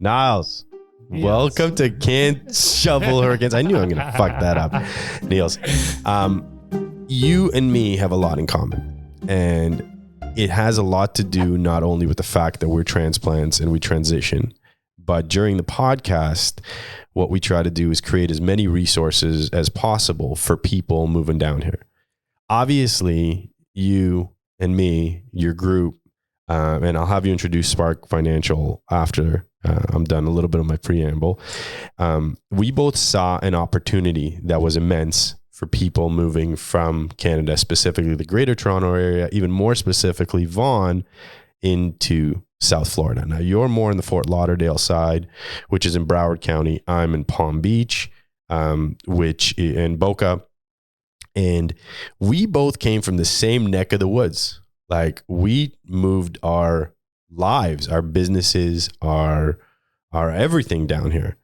Niels, welcome to Can't Shovel Hurricanes. I knew I'm going to fuck that up. Niels, you and me have a lot in common. And it has a lot to do not only with the fact that we're transplants and we transition, but during the podcast, what we try to do is create as many resources as possible for people moving down here. Obviously, you and me, your group, and I'll have you introduce Spark Financial after I'm done a little bit of my preamble. We both saw an opportunity that was immense for people moving from Canada, specifically the Greater Toronto area, even more specifically Vaughan, into South Florida. Now, you're more in the Fort Lauderdale side, which is in Broward County. I'm in Palm Beach, which in Boca. And we both came from the same neck of the woods. Like, we moved our lives, our businesses, our everything down here.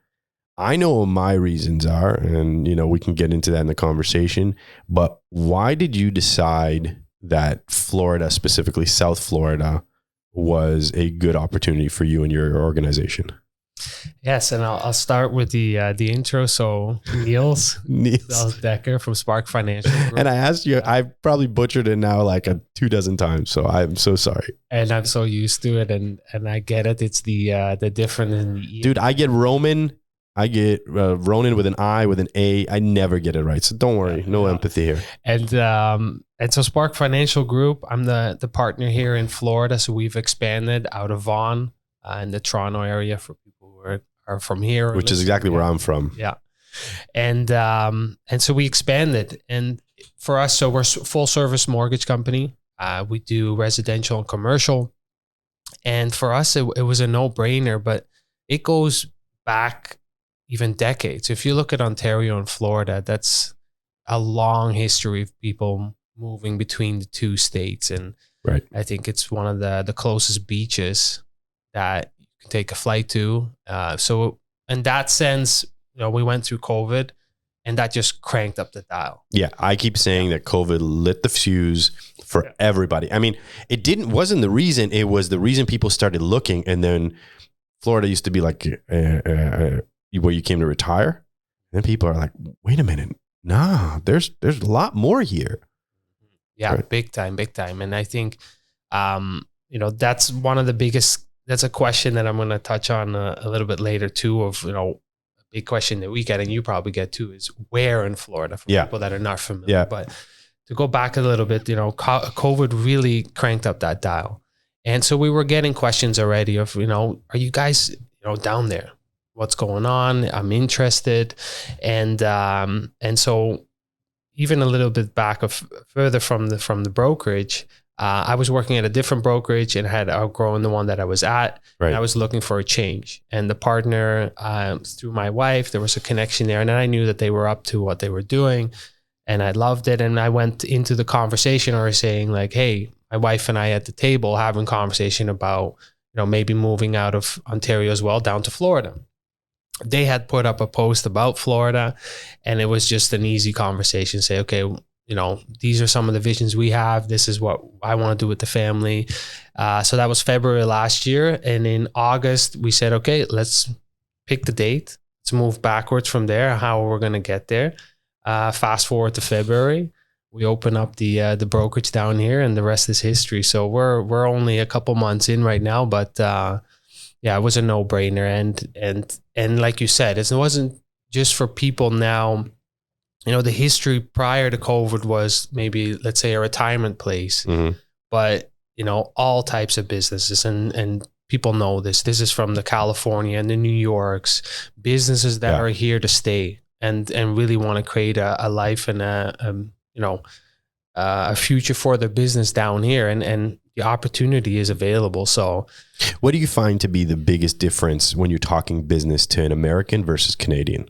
I know what my reasons are, and we can get into that in the conversation. But why did you decide that Florida, specifically South Florida, was a good opportunity for you and your organization? Yes, and I'll start with the intro. So Niels Dekker from Spark Financial Group. And I asked you, I probably butchered it now like 24 times, so I'm so sorry. And I'm so used to it, and I get it. It's the different in the dude. I get Roman. I get Ronan with an I, with an A. I never get it right. So don't worry. No empathy here. And so Spark Financial Group, I'm the partner here in Florida. So we've expanded out of Vaughan in the Toronto area for people who are from here. Which is exactly where I'm from. Yeah. And so we expanded. And for us, so we're a full service mortgage company. We do residential and commercial. And for us, it was a no-brainer, but it goes back even decades. If you look at Ontario and Florida, that's a long history of people moving between the two states. And right. I think it's one of the closest beaches that you can take a flight to. So in that sense, we went through COVID and that just cranked up the dial. Yeah. I keep saying that COVID lit the fuse for everybody. I mean, wasn't the reason, it was the reason people started looking. And then Florida used to be like, where you came to retire, and then people are like, wait a minute, nah, there's a lot more here. Yeah, right. big time. And I think that's one of the biggest, that's a question that I'm going to touch on a little bit later too, of a big question that we get, and you probably get too, is where in Florida for people that are not familiar. Yeah. But to go back a little bit, COVID really cranked up that dial. And so we were getting questions already of, are you guys down there? What's going on? I'm interested. And so even a little bit back further from the brokerage, I was working at a different brokerage and had outgrown the one that I was at. Right. And I was looking for a change. And the partner, through my wife, there was a connection there. And then I knew that they were up to what they were doing. And I loved it. And I went into the conversation or saying like, hey, my wife and I at the table having conversation about, maybe moving out of Ontario as well down to Florida. They had put up a post about Florida, and it was just an easy conversation. Say, okay, these are some of the visions we have. This is what I want to do with the family. So that was February last year. And in August, we said, okay, let's pick the date. Let's move backwards from there, how we're going to get there. Fast forward to February. We open up the brokerage down here, and the rest is history. So we're only a couple months in right now, but it was a no-brainer. And like you said, it wasn't just for people now. The history prior to COVID was maybe, let's say, a retirement place, but all types of businesses, and people know this. This is from the California and the New Yorks, businesses that are here to stay and really want to create a life and a future for their business down here, and the opportunity is available. So what do you find to be the biggest difference when you're talking business to an American versus Canadian?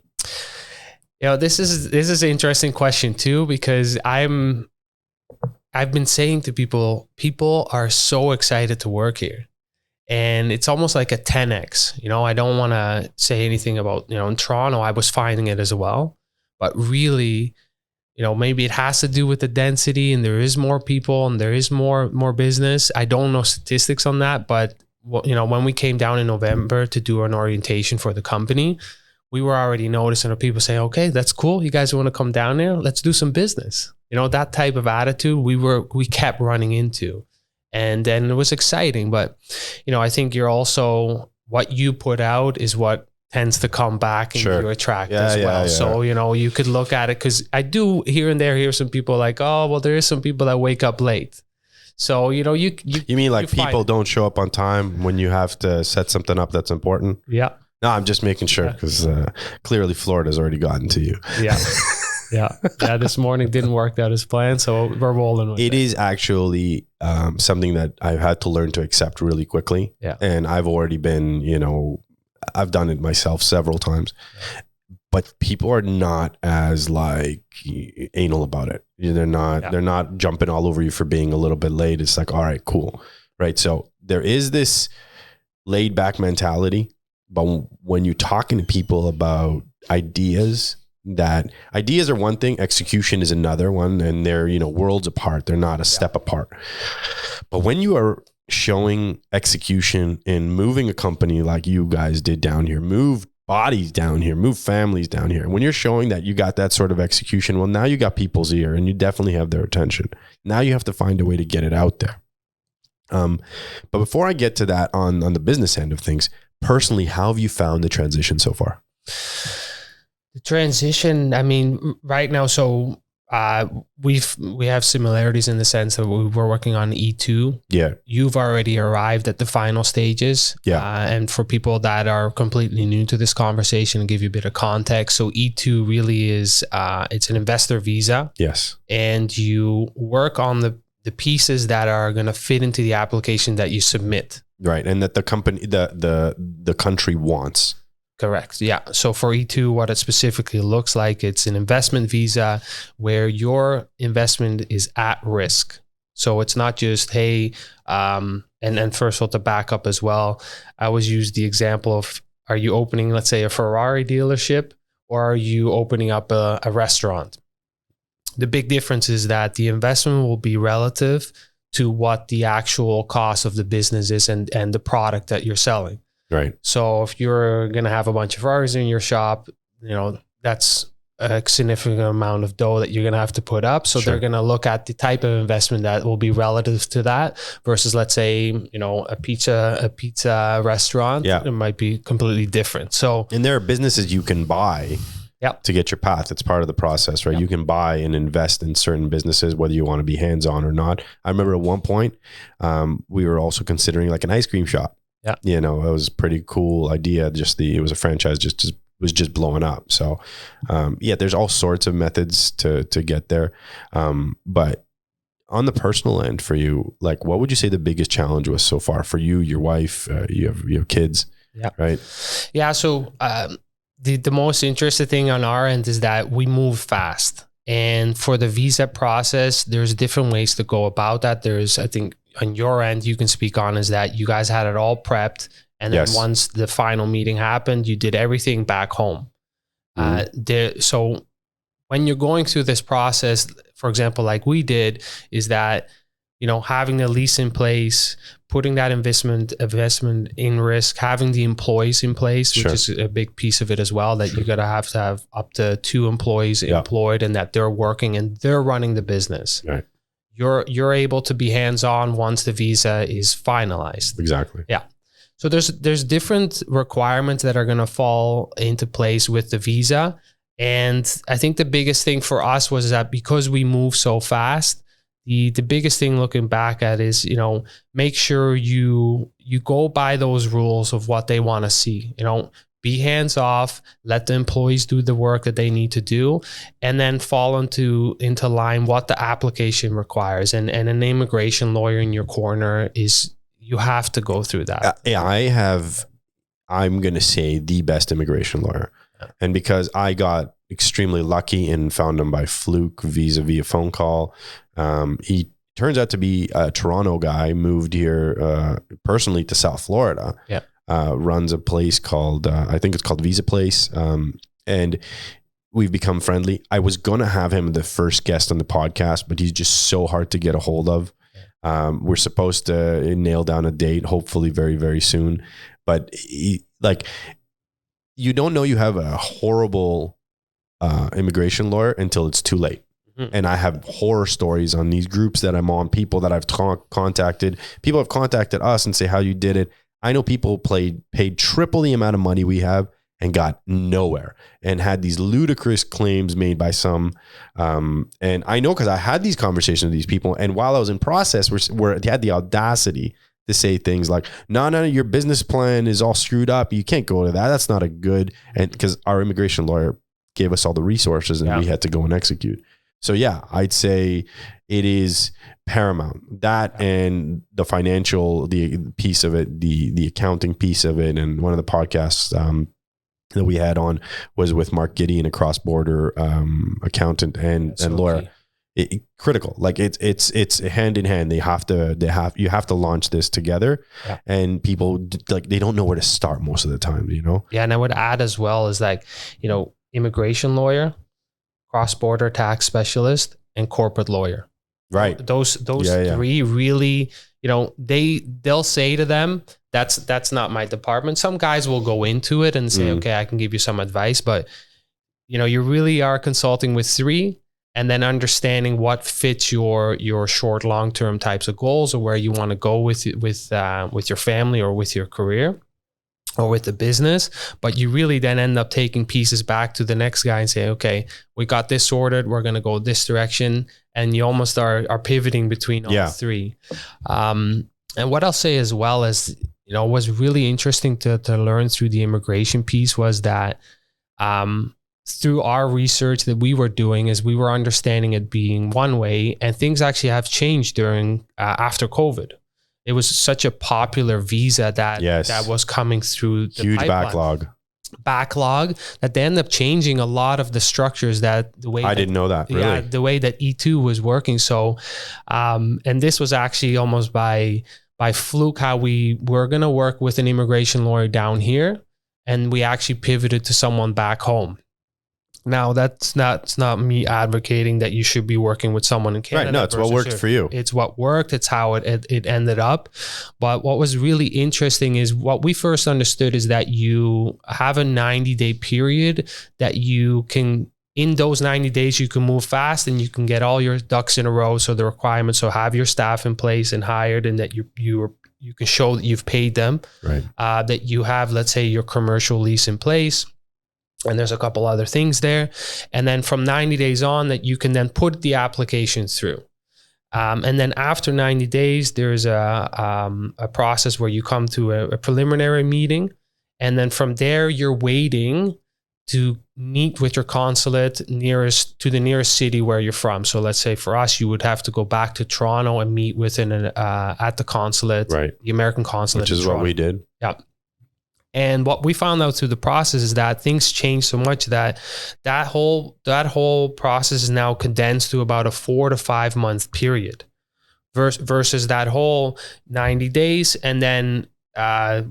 This is an interesting question too, because I've been saying to people are so excited to work here, and it's almost like a 10x. I don't want to say anything about, in Toronto, I was finding it as well, but really, maybe it has to do with the density, and there is more people and there is more business. I don't know statistics on that, but when we came down in November to do an orientation for the company, we were already noticing people saying, okay, that's cool. You guys want to come down there? Let's do some business. That type of attitude we kept running into. And then it was exciting. But, I think what you put out is what tends to come back and you attract as well. Yeah. So, you could look at it, because I do here and there hear some people like, oh, well, there is some people that wake up late. So, you mean like people don't show up on time when you have to set something up that's important? Yeah. No, I'm just making sure, because clearly Florida's already gotten to you. Yeah. Yeah. This morning didn't work out as planned, so we're rolling with it. It is actually something that I've had to learn to accept really quickly. Yeah. And I've already been, I've done it myself several times. But people are not as like anal about it. They're not jumping all over you for being a little bit late. It's like, all right, cool. Right. So there is this laid back mentality, but when you're talking to people about ideas are one thing, execution is another one, and they're, worlds apart. They're not a step apart. But when you are showing execution in moving a company like you guys did down here, move bodies down here, move families down here. When you're showing that you got that sort of execution, well, now you got people's ear and you definitely have their attention. Now you have to find a way to get it out there. But before I get to that on the business end of things, personally, how have you found the transition so far? The transition, I mean, right now, so we have similarities in the sense that we were working on E2. Yeah. You've already arrived at the final stages. Yeah. And for people that are completely new to this conversation, and give you a bit of context. So E2 really is, it's an investor visa. Yes. And you work on the pieces that are going to fit into the application that you submit. Right. And that the company, the country wants. Correct. Yeah. So for E2, what it specifically looks like, it's an investment visa where your investment is at risk. So it's not just, hey, and first of all, to back up as well, I always use the example of, are you opening, let's say, a Ferrari dealership, or are you opening up a restaurant? The big difference is that the investment will be relative to what the actual cost of the business is and the product that you're selling. Right. So if you're going to have a bunch of Ferraris in your shop, that's a significant amount of dough that you're going to have to put up. So they're going to look at the type of investment that will be relative to that versus, let's say, a pizza restaurant. Yeah. It might be completely different. So, and there are businesses you can buy to get your path. It's part of the process, right? Yep. You can buy and invest in certain businesses, whether you want to be hands-on or not. I remember at one point, we were also considering like an ice cream shop. Yeah. It was a pretty cool idea. It was a franchise was just blowing up. So, there's all sorts of methods to get there. But on the personal end for you, like, what would you say the biggest challenge was so far for you, your wife, you have kids, right? Yeah. So, the most interesting thing on our end is that we move fast. And for the visa process, there's different ways to go about that. I think, on your end, you can speak on is that you guys had it all prepped. And then once the final meeting happened, you did everything back home. Mm-hmm. So when you're going through this process, for example, like we did, is that, having the lease in place, putting that investment in risk, having the employees in place, which is a big piece of it as well, that you got to have up to 2 employees employed and that they're working and they're running the business. Right. You're able to be hands-on once the visa is finalized. Exactly. Yeah. So there's different requirements that are going to fall into place with the visa. And I think the biggest thing for us was that because we move so fast, the biggest thing looking back at is, make sure you go by those rules of what they want to see, be hands off, let the employees do the work that they need to do, and then fall into line what the application requires. And an immigration lawyer in your corner you have to go through that. I'm going to say the best immigration lawyer. Yeah. And because I got extremely lucky and found him by fluke via phone call. He turns out to be a Toronto guy, moved here personally to South Florida. Yeah. Runs a place called, I think it's called Visa Place. And we've become friendly. I was going to have him the first guest on the podcast, but he's just so hard to get a hold of. We're supposed to nail down a date, hopefully very, very soon. But like, you don't know you have a horrible immigration lawyer until it's too late. And I have horror stories on these groups that I'm on, people that I've contacted. People have contacted us and say how you did it. I know people paid triple the amount of money we have and got nowhere and had these ludicrous claims made by some. And I know because I had these conversations with these people. And while I was in process, they had the audacity to say things like, no, your business plan is all screwed up. You can't go to that. That's not a good. And because our immigration lawyer gave us all the resources and we had to go and execute. So yeah, I'd say it is paramount, that and the financial, the piece of it, the accounting piece of it. And one of the podcasts that we had on was with Mark Gideon, a cross-border accountant and lawyer. Critical. Like it's hand in hand. You have to launch this together, and people like, they don't know where to start most of the time, you know? Yeah. And I would add as well is like, immigration lawyer, cross-border tax specialist, and corporate lawyer. Right. Those three really, they'll say to them, that's not my department. Some guys will go into it and say, okay, I can give you some advice, but you really are consulting with three, and then understanding what fits your short, long-term types of goals, or where you want to go with your family or with your career or with the business. But you really then end up taking pieces back to the next guy and say, okay, we got this sorted, we're going to go this direction. And you almost are pivoting between all three. And what I'll say as well is, was really interesting to learn through the immigration piece was that through our research that we were doing, is we were understanding it being one way, and things actually have changed during after COVID. It was such a popular visa that was coming through the huge pipeline. backlog that they end up changing a lot of the structures that the way I didn't know that really. Yeah, the way that E2 was working. So and this was actually almost by fluke how we were going to work with an immigration lawyer down here, and we actually pivoted to someone back home. Now that's not me advocating that you should be working with someone in Canada. Right, no, it's what worked for you. It's what worked. It's how it ended up. But what was really interesting is what we first understood is that you have a 90-day period that you can, in those 90 days, you can move fast and you can get all your ducks in a row. So the requirements, so have your staff in place and hired, and that you can show that you've paid them, right? That you have, let's say, your commercial lease in place. And there's a couple other things there. And then from 90 days on, that you can then put the application through. And then after 90 days, there's a process where you come to a preliminary meeting. And then from there, you're waiting to meet with your consulate nearest to the nearest city where you're from. So let's say for us, you would have to go back to Toronto and meet at the consulate, right? The American consulate. Which is what we did. Yeah. And what we found out through the process is that things changed so much that whole process is now condensed to about a 4 to 5 month period versus that whole 90 days. And then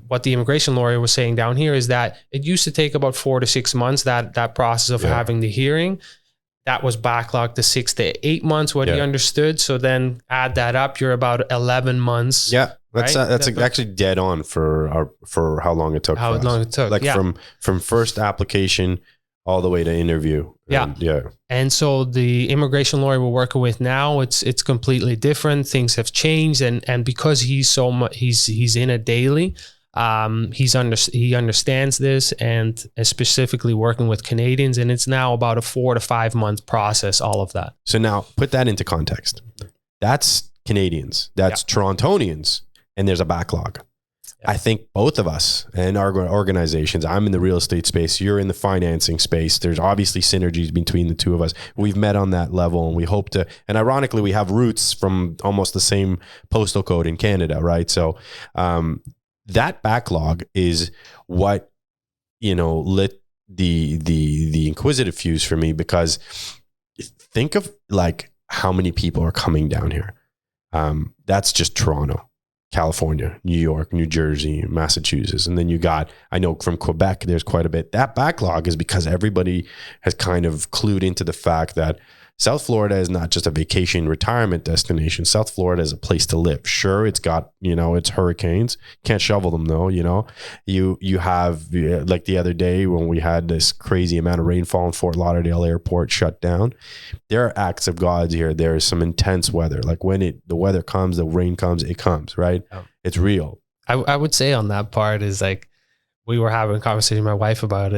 what the immigration lawyer was saying down here is that it used to take about 4 to 6 months, that process of having the hearing. That was backlogged to 6 to 8 months, what he understood. So then add that up, you're about 11 months. Yeah. That's actually dead on for how long it took. How long it took. Like from first application all the way to interview. Yeah. And so the immigration lawyer we're working with now, it's completely different. Things have changed. And because he's in it daily, he understands this, and specifically working with Canadians, and it's now about a 4 to 5 month process, all of that. So now put that into context. That's Canadians, that's Torontonians, and there's a backlog. I think both of us and our organizations, I'm in the real estate space, you're in the financing space. There's obviously synergies between the two of us. We've met on that level, and we hope to, and ironically, we have roots from almost the same postal code in Canada, right? So, that backlog is what, lit the inquisitive fuse for me, because think of like how many people are coming down here. That's just Toronto, California, New York, New Jersey, Massachusetts. And then you got, I know from Quebec, there's quite a bit. That backlog is because everybody has kind of clued into the fact that South Florida is not just a vacation retirement destination. South Florida is a place to live. Sure, it's got, it's hurricanes. Can't shovel them though, You have, like the other day when we had this crazy amount of rainfall in Fort Lauderdale airport shut down. There are acts of God here. There is some intense weather. Like when the weather comes, the rain comes, it comes, right? Oh. It's real. I would say on that part is like, we were having a conversation with my wife about it.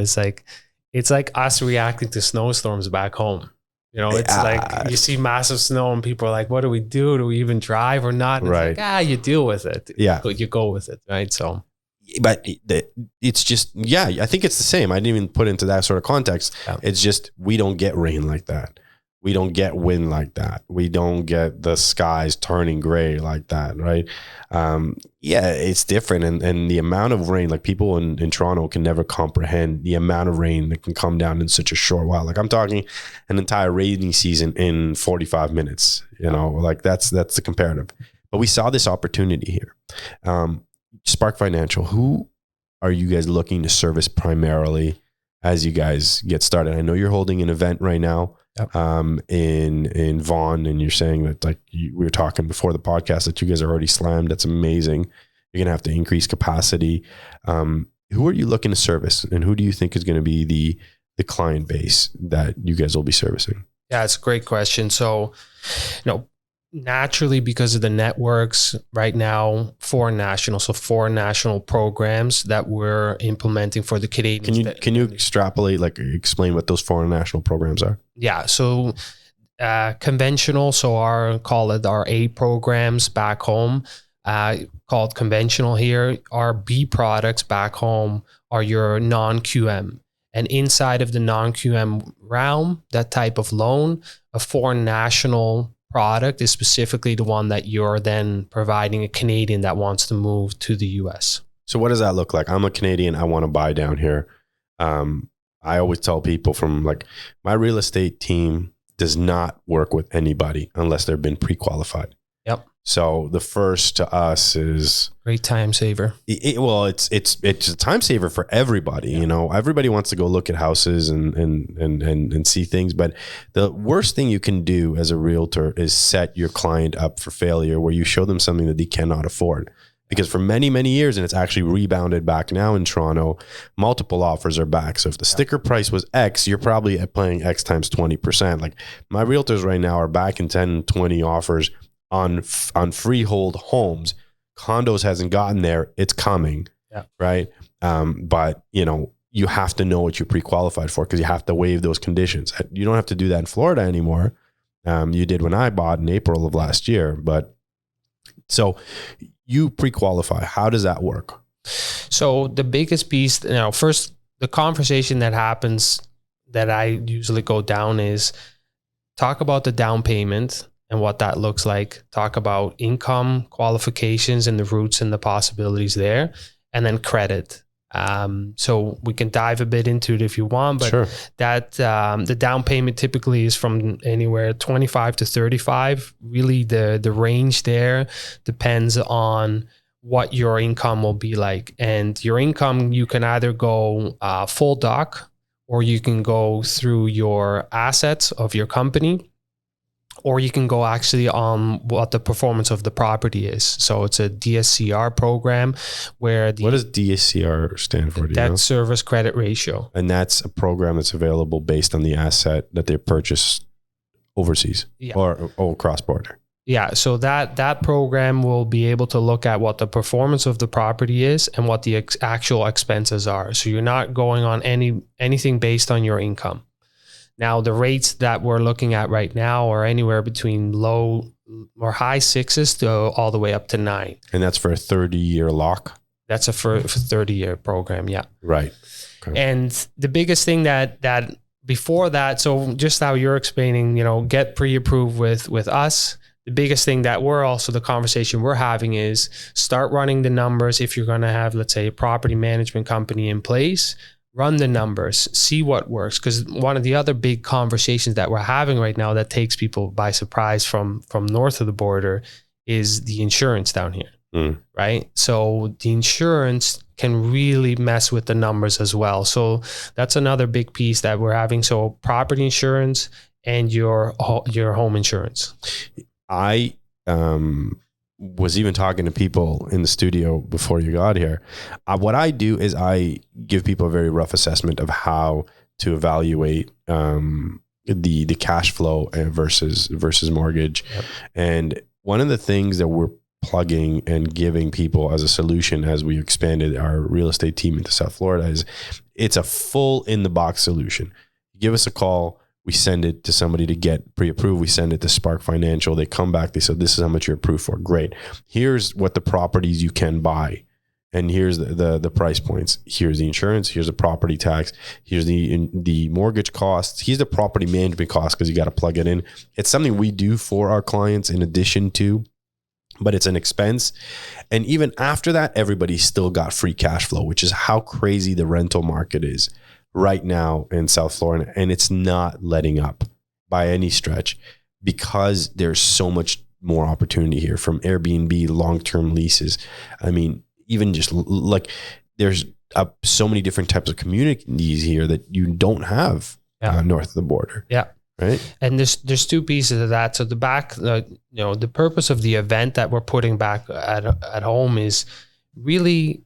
It's like us reacting to snowstorms back home. It's like you see massive snow and people are like, what do we do? Do we even drive or not? And right. It's like, you deal with it. Yeah. You go with it. Right. So, but it's just, I think it's the same. I didn't even put into that sort of context. Yeah. It's just, we don't get rain like that. We don't get wind like that. We don't get the skies turning gray like that, right? It's different. And the amount of rain, like people in Toronto can never comprehend the amount of rain that can come down in such a short while. Like I'm talking an entire rainy season in 45 minutes, like that's the comparative. But we saw this opportunity here. Spark Financial, who are you guys looking to service primarily as you guys get started? I know you're holding an event right now. Yep. In Vaughan, and you're saying that we were talking before the podcast that you guys are already slammed. That's amazing. You're gonna have to increase capacity. Who are you looking to service, and who do you think is going to be the client base that you guys will be servicing? Yeah, it's a great question. So, naturally, because of the networks right now, four national programs that we're implementing for the Canadians. Can you extrapolate, explain what those foreign national programs are? Yeah. So conventional. So our A programs back home, called conventional here. Our B products back home are your non-QM. And inside of the non-QM realm, that type of loan, a foreign national product is specifically the one that you're then providing a Canadian that wants to move to the US. So what does that look like? I'm a Canadian. I want to buy down here. I always tell people from my real estate team does not work with anybody unless they've been pre-qualified. Yep. So the first to us is great time saver. It's a time saver for everybody. Yeah. Everybody wants to go look at houses and see things, but the worst thing you can do as a realtor is set your client up for failure, where you show them something that they cannot afford. Because for many, many years, and it's actually rebounded back now in Toronto, multiple offers are back. So if the sticker price was X, you're probably paying X times 20%. Like my realtors right now are back in 10, 20 offers on freehold homes. Condos hasn't gotten there. It's coming. Yeah. Right. But you have to know what you're pre-qualified for, because you have to waive those conditions. You don't have to do that in Florida anymore. You did when I bought in April of last year, but so you pre-qualify. How does that work? So the biggest piece, first, the conversation that happens that I usually go down is talk about the down payment and what that looks like. Talk about income qualifications and the routes and the possibilities there, and then credit. So we can dive a bit into it if you want, but sure. That the down payment typically is from anywhere 25 to 35. Really, the range there depends on what your income will be like. And your income, you can either go full doc, or you can go through your assets of your company, or you can go actually on what the performance of the property is. So it's a DSCR program where what does DSCR stand for? Debt service credit ratio. And that's a program that's available based on the asset that they purchased overseas, yeah, or cross-border. Yeah. So that program will be able to look at what the performance of the property is and what the actual expenses are. So you're not going on anything based on your income. Now, the rates that we're looking at right now are anywhere between low or high sixes to all the way up to 9. And that's for a 30-year lock? That's a for 30-year program, yeah. Right. Okay. And the biggest thing that before that, so just how you're explaining, get pre-approved with us. The biggest thing that the conversation we're having is start running the numbers. If you're going to have, let's say, a property management company in place, run the numbers, see what works. Because one of the other big conversations that we're having right now that takes people by surprise from north of the border is the insurance down here, right? So the insurance can really mess with the numbers as well. So that's another big piece that we're having. So property insurance and your home insurance. I was even talking to people in the studio before you got here. What I do is I give people a very rough assessment of how to evaluate the cash flow versus mortgage. Yep. And one of the things that we're plugging and giving people as a solution as we expanded our real estate team into South Florida is it's a full in the box solution. Give us a call. We send it to somebody to get pre-approved. We send it to Spark Financial. They come back. They say, this is how much you're approved for. Great. Here's what the properties you can buy. And here's the price points. Here's the insurance. Here's the property tax. Here's the mortgage costs. Here's the property management cost because you got to plug it in. It's something we do for our clients in addition to, but it's an expense. And even after that, everybody's still got free cash flow, which is how crazy the rental market is right now in South Florida. And it's not letting up by any stretch because there's so much more opportunity here from Airbnb, long-term leases. I mean, even just like there's so many different types of communities here that you don't have north of the border. Yeah. Right. And there's two pieces of that. So the purpose of the event that we're putting back at home is really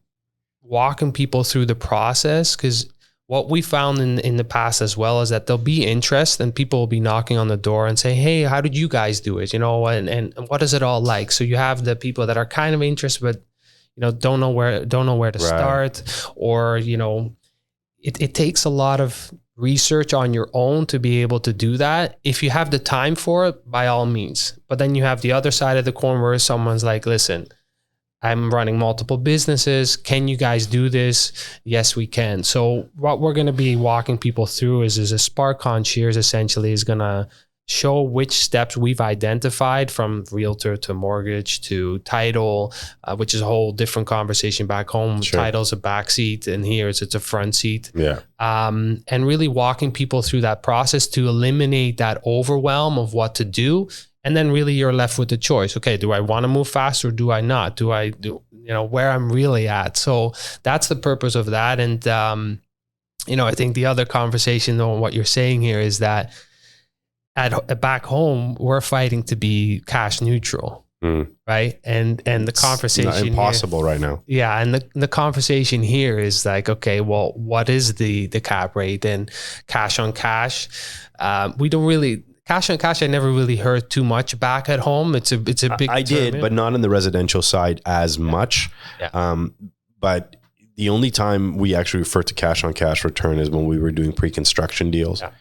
walking people through the process, because what we found in the past as well is that there'll be interest and people will be knocking on the door and say, hey, how did you guys do it? And what is it all like? So you have the people that are kind of interested, but don't know where to start, or it takes a lot of research on your own to be able to do that. If you have the time for it, by all means. But then you have the other side of the coin where someone's like, listen, I'm running multiple businesses. Can you guys do this? Yes, we can. So what we're going to be walking people through is a Spark Concierge essentially is going to show which steps we've identified, from realtor to mortgage to title, which is a whole different conversation back home. Sure. Title's a back seat, and here it's a front seat. Yeah. And really walking people through that process to eliminate that overwhelm of what to do. And then really you're left with the choice. Okay, do I want to move fast or do I not? Do I do, where I'm really at? So that's the purpose of that. And, I think the other conversation on what you're saying here is that back home, we're fighting to be cash neutral, right? And the conversation it's impossible here, right now. Yeah, and the conversation here is like, okay, well, what is the cap rate and cash on cash? We don't really. Cash on cash, I never really heard too much back at home. It's a big. I did, but not on the residential side as much. Yeah. But the only time we actually refer to cash on cash return is when we were doing pre-construction deals. Yeah.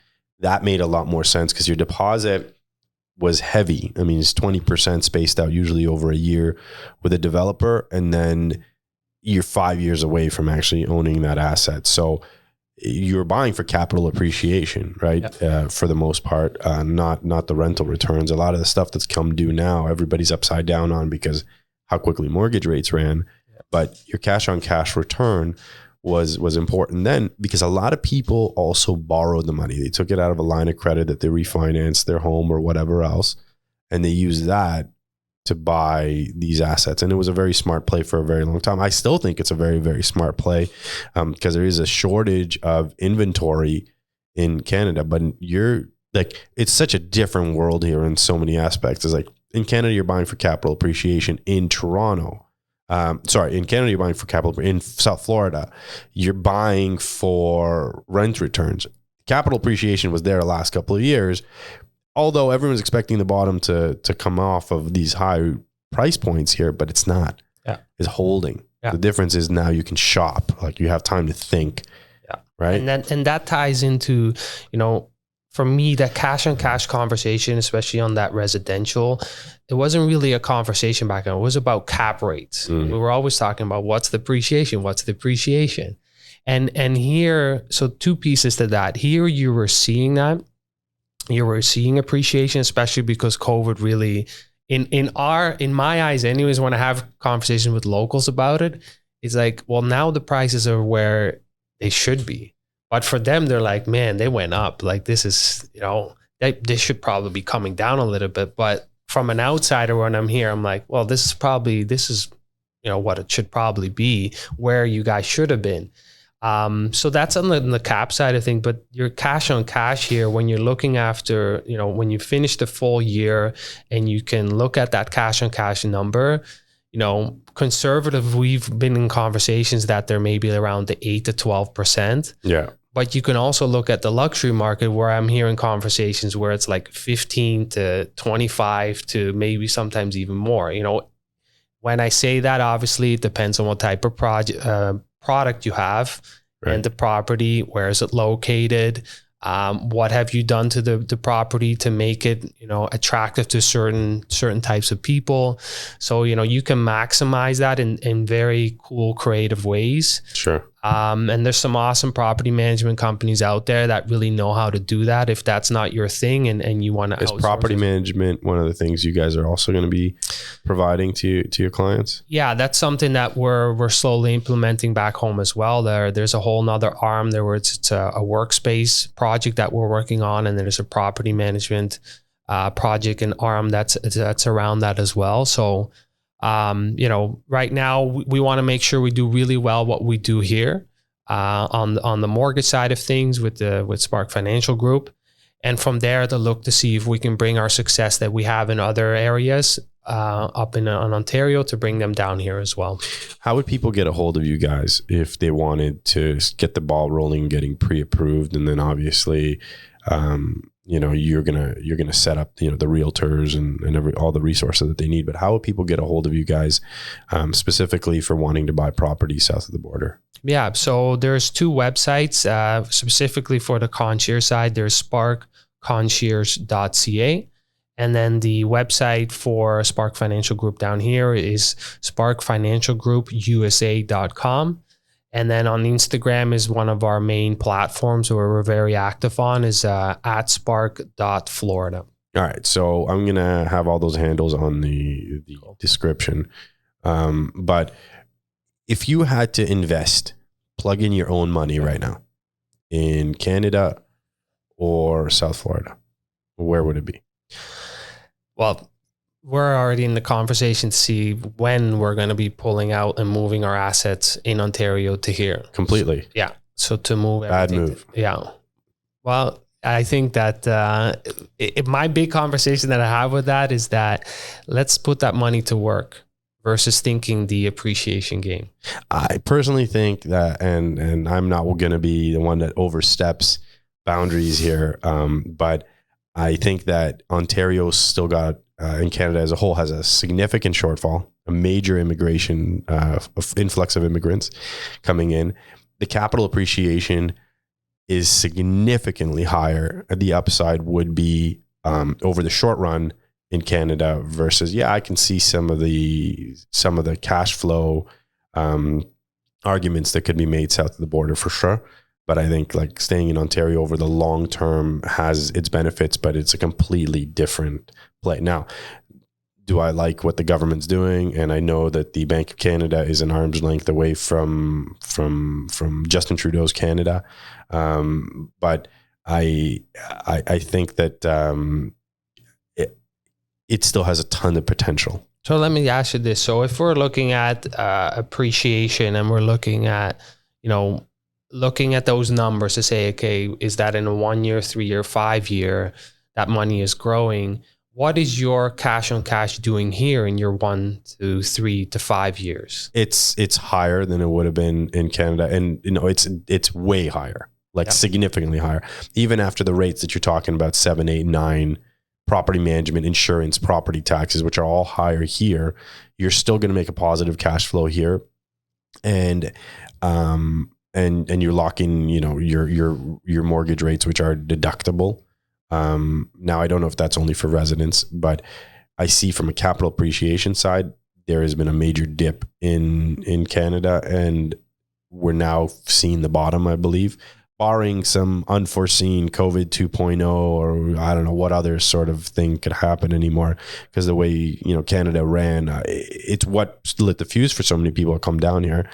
That made a lot more sense because your deposit was heavy. I mean, it's 20% spaced out usually over a year with a developer, and then you're 5 years away from actually owning that asset. So you're buying for capital appreciation, right? Yep. For the most part, not the rental returns. A lot of the stuff that's come due now, everybody's upside down on because how quickly mortgage rates ran. Yep. But your cash on cash return was important then, because a lot of people also borrowed the money. They took it out of a line of credit that they refinanced their home or whatever else, and they used that to buy these assets. And it was a very smart play for a very long time. I still think it's a very, very smart play because there is a shortage of inventory in Canada, but it's such a different world here in so many aspects. It's like in Canada, you're buying for capital appreciation. In Toronto, in Canada, you're buying for capital. In South Florida, you're buying for rent returns. Capital appreciation was there the last couple of years, although everyone's expecting the bottom to come off of these high price points here, but it's not. Yeah. It's holding. Yeah. The difference is now you can shop. Like you have time to think. Yeah. Right. And that ties into, for me, that cash on cash conversation, especially on that residential, it wasn't really a conversation back then. It was about cap rates. We were always talking about what's the appreciation. And here, so two pieces to that. Here you were seeing that. You were seeing appreciation, especially because COVID really, in my eyes anyways, when I have conversations with locals about it, it's like, well, now the prices are where they should be. But for them, they're like, man, they went up. Like this is, they should probably be coming down a little bit. But from an outsider, when I'm here, I'm like, well, this is what it should probably be, where you guys should have been. So that's on the cap side of things, but your cash on cash here, when you're looking after, when you finish the full year and you can look at that cash on cash number, conservative, we've been in conversations that they're maybe around the 8 to 12%. Yeah. But you can also look at the luxury market where I'm hearing conversations where it's like 15 to 25 to maybe sometimes even more. When I say that, obviously it depends on what type of product you have, right, and the property, where is it located, what have you done to the property to make it attractive to certain types of people. So you can maximize that in very cool, creative ways. Sure. And there's some awesome property management companies out there that really know how to do that. If that's not your thing and you want to outsource. Is property management one of the things you guys are also going to be providing to your clients? Yeah, that's something that we're slowly implementing back home as well. There's a whole nother arm there where it's a workspace project that we're working on, and there's a property management project and arm that's around that as well. So right now we want to make sure we do really well what we do here on the mortgage side of things with Spark Financial Group, and from there to look to see if we can bring our success that we have in other areas up in Ontario to bring them down here as well. How would people get a hold of you guys if they wanted to get the ball rolling, getting pre-approved, and then obviously you're gonna set up the realtors and all the resources that they need, but how would people get a hold of you guys specifically for wanting to buy property south of the border? Yeah, so there's two websites specifically for the concierge side. There's sparkconcierge.ca, and then the website for Spark Financial Group down here is sparkfinancialgroupusa.com. And then on Instagram is one of our main platforms where we're very active on, is at spark.florida. All right. So I'm going to have all those handles on the description. But if you had to invest, plug in your own money right now in Canada or South Florida, where would it be? Well, we're already in the conversation to see when we're going to be pulling out and moving our assets in Ontario to here. Completely. So, yeah. So to move everything. Bad move. Yeah. Well, I think that my big conversation that I have with that is that let's put that money to work versus thinking the appreciation game. I personally think that, and I'm not going to be the one that oversteps boundaries here, but I think that Ontario's still got, and Canada as a whole has a significant shortfall, a major immigration, influx of immigrants coming in. The capital appreciation is significantly higher. The upside would be over the short run in Canada versus, I can see some of the cash flow arguments that could be made south of the border for sure. But I think like staying in Ontario over the long term has its benefits, but it's a completely different play. Now, do I like what the government's doing? And I know that the Bank of Canada is an arm's length away from Justin Trudeau's Canada. But I think that it still has a ton of potential. So let me ask you this. So if we're looking at appreciation and we're looking at, looking at those numbers to say, okay, is that in a 1 year, 3 year, 5 year, that money is growing? What is your cash on cash doing here in your 1 to 3 to 5 years? It's higher than it would have been in Canada. And it's way higher, significantly higher. Even after the rates that you're talking about, 7, 8, 9, property management, insurance, property taxes, which are all higher here, you're still going to make a positive cash flow here. And you're locking, your mortgage rates, which are deductible. Now I don't know if that's only for residents, but I see from a capital appreciation side, there has been a major dip in Canada, and we're now seeing the bottom, I believe, barring some unforeseen COVID 2.0, or I don't know what other sort of thing could happen anymore, because the way, Canada ran, it's what lit the fuse for so many people to come down here.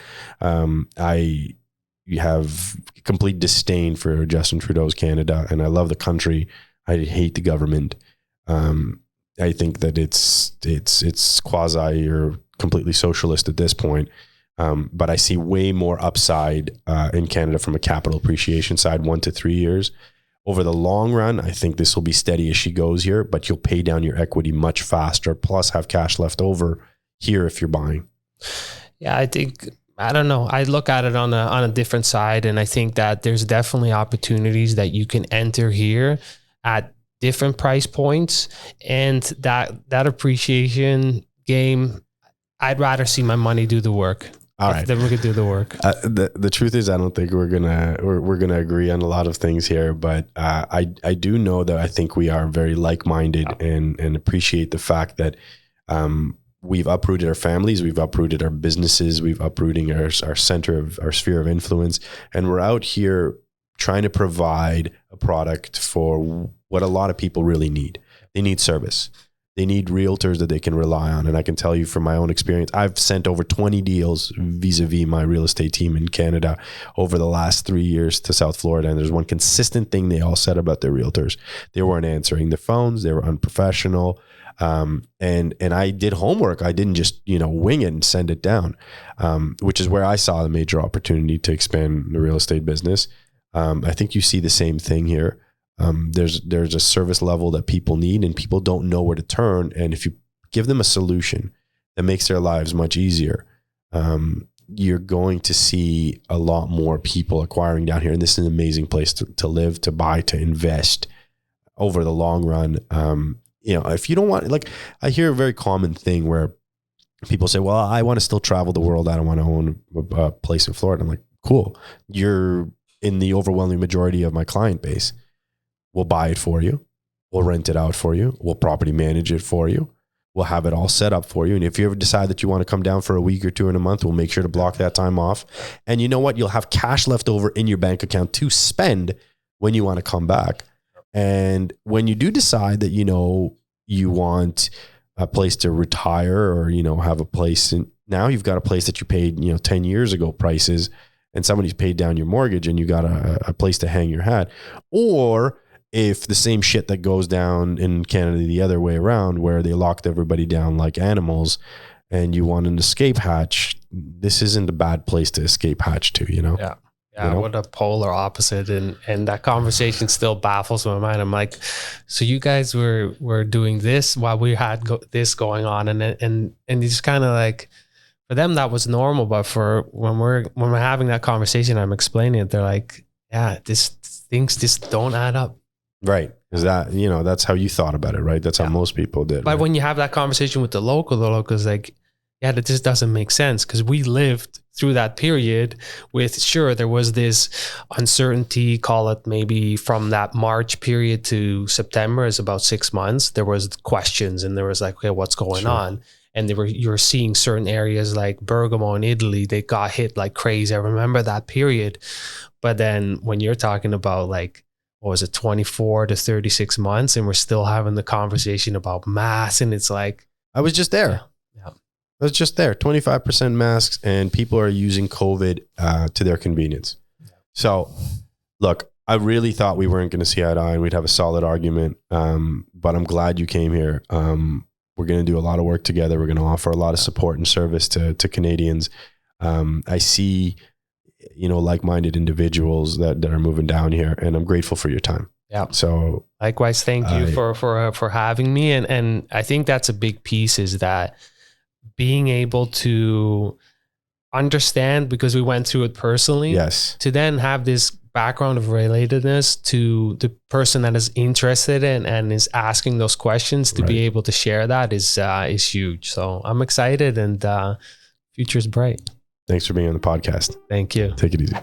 You have complete disdain for Justin Trudeau's Canada, and I love the country. I hate the government. I think that it's quasi or completely socialist at this point. But I see way more upside in Canada from a capital appreciation side, 1 to 3 years. Over the long run, I think this will be steady as she goes here, but you'll pay down your equity much faster, plus have cash left over here if you're buying. Yeah, I don't know. I look at it on a different side, and I think that there's definitely opportunities that you can enter here at different price points, and that appreciation game, I'd rather see my money do the work. All right, then we could do the work. The truth is, I don't think we're gonna agree on a lot of things here, but I do know that I think we are very like-minded and appreciate the fact that we've uprooted our families, we've uprooted our businesses, we've uprooting our center of our sphere of influence, and we're out here trying to provide a product for what a lot of people really need. They need service. They need realtors that they can rely on. And I can tell you from my own experience, I've sent over 20 deals vis-a-vis my real estate team in Canada over the last 3 years to South Florida. And there's one consistent thing they all said about their realtors. They weren't answering the phones. They were unprofessional. And I did homework. I didn't just, wing it and send it down, which is where I saw the major opportunity to expand the real estate business. I think you see the same thing here. There's a service level that people need, and people don't know where to turn. And if you give them a solution that makes their lives much easier, you're going to see a lot more people acquiring down here. And this is an amazing place to live, to buy, to invest over the long run. If you don't want, I hear a very common thing where people say, well, I want to still travel the world. I don't want to own a place in Florida. I'm like, cool. You're in the overwhelming majority of my client base. We'll buy it for you. We'll rent it out for you. We'll property manage it for you. We'll have it all set up for you. And if you ever decide that you want to come down for a week or two in a month, we'll make sure to block that time off. And you know what? You'll have cash left over in your bank account to spend when you want to come back. And when you do decide that, you want a place to retire or, have a place, and now you've got a place that you paid, 10 years ago prices, and somebody's paid down your mortgage and you got a place to hang your hat. Or if the same shit that goes down in Canada the other way around, where they locked everybody down like animals, and you want an escape hatch, this isn't a bad place to escape hatch to, Yeah. Yeah, what a polar opposite, and that conversation still baffles my mind. I'm like, so you guys were doing this while we had this going on, and it's just kind of like, for them that was normal, but for when we're having that conversation, I'm explaining it, they're like, yeah, things just don't add up. Right. Is that, that's how you thought about it, right? That's how most people did. But right? when you have that conversation with the local's like, yeah, that just doesn't make sense, because we lived through that period with, sure, there was this uncertainty, call it maybe from that March period to September is about 6 months. There was questions, and there was like, okay, what's going on? And you're seeing certain areas like Bergamo in Italy, they got hit like crazy. I remember that period. But then when you're talking about like, what was it, 24 to 36 months, and we're still having the conversation about masks, and it's like, I was just there. Yeah. I was just there. 25% masks, and people are using COVID to their convenience. So, look, I really thought we weren't going to see eye to eye and we'd have a solid argument. But I'm glad you came here. We're going to do a lot of work together. We're going to offer a lot of support and service to Canadians. I see, like-minded individuals that are moving down here, and I'm grateful for your time. Yeah. So likewise, thank you for having me. And I think that's a big piece, is that being able to understand, because we went through it personally, yes, to then have this background of relatedness to the person that is interested in and is asking those questions, to be able to share that is huge. So I'm excited, and future's bright. Thanks for being on the podcast. Thank you. Take it easy.